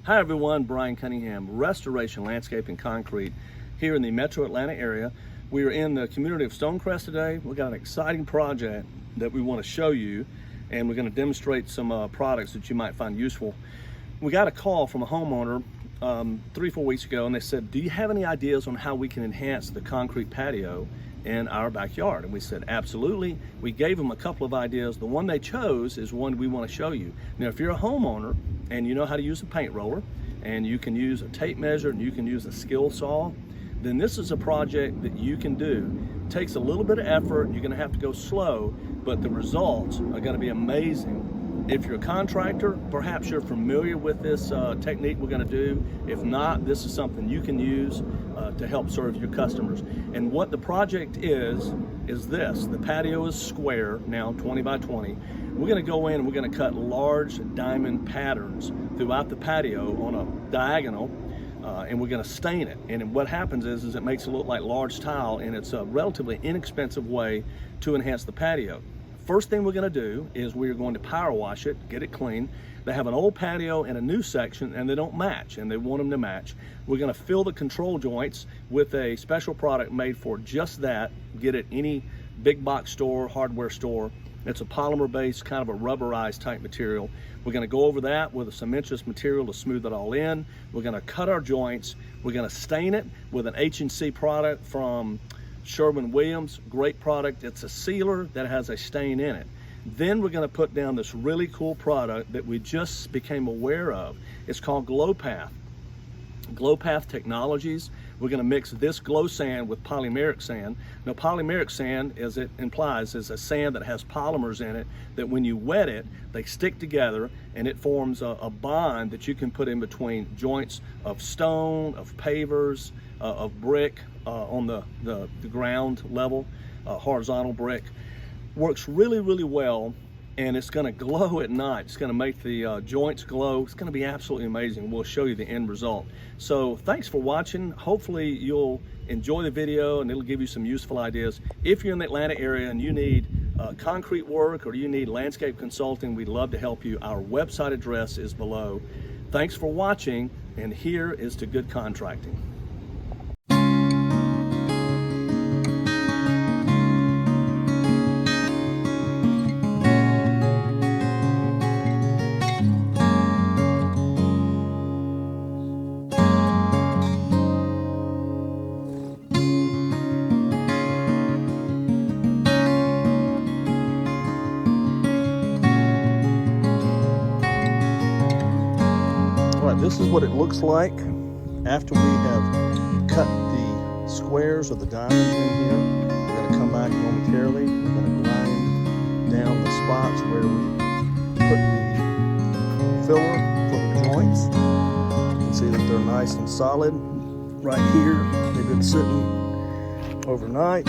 Hi everyone, Brian Cunningham, Restoration Landscape Concrete here in the Metro Atlanta area. We are in the community of Stonecreek today. We've got an exciting project that we want to show you, and we're going to demonstrate some products that you might find useful. We got a call from a homeowner 3-4 weeks ago, and they said, do you have any ideas on how we can enhance the concrete patio in our backyard? And we said, absolutely. We gave them a couple of ideas. The one they chose is one we want to show you. Now, if you're a homeowner and you know how to use a paint roller, and you can use a tape measure, and you can use a skill saw, then this is a project that you can do. It takes a little bit of effort. You're going to have to go slow, but the results are going to be amazing. If you're a contractor, perhaps you're familiar with this technique we're going to do. If not, this is something you can use to help serve your customers. And what the project is this. The patio is square now, 20 by 20. We're going to go in and we're going to cut large diamond patterns throughout the patio on a diagonal, and we're going to stain it. And what happens is it makes it look like large tile, and it's a relatively inexpensive way to enhance the patio. First thing we're going to do is we're going to power wash it, get it clean. They have an old patio and a new section, and they don't match, and they want them to match. We're going to fill the control joints with a special product made for just that. Get it any big box store, hardware store. It's a polymer-based, kind of a rubberized type material. We're going to go over that with a cementitious material to smooth it all in. We're going to cut our joints. We're going to stain it with an H&C product from Sherwin-Williams. Great product. It's a sealer that has a stain in it. Then we're going to put down this really cool product that we just became aware of. It's called Glow Path. Glow Path Technologies. We're going to mix this glow sand with polymeric sand. Now, polymeric sand, as it implies, is a sand that has polymers in it that when you wet it, they stick together, and it forms a bond that you can put in between joints of stone, of pavers, of brick on the ground level, horizontal brick. Works really, really well, and it's going to glow at night. It's going to make the joints glow. It's going to be absolutely amazing. We'll show you the end result. So thanks for watching. Hopefully you'll enjoy the video, and it'll give you some useful ideas. If you're in the Atlanta area and you need concrete work or you need landscape consulting, we'd love to help you. Our website address is below. Thanks for watching, and here is to good contracting. This is what it looks like after we have cut the squares or the diamonds in here. We're going to come back momentarily. We're going to grind down the spots where we put the filler for the joints. You can see that they're nice and solid right here. They've been sitting overnight.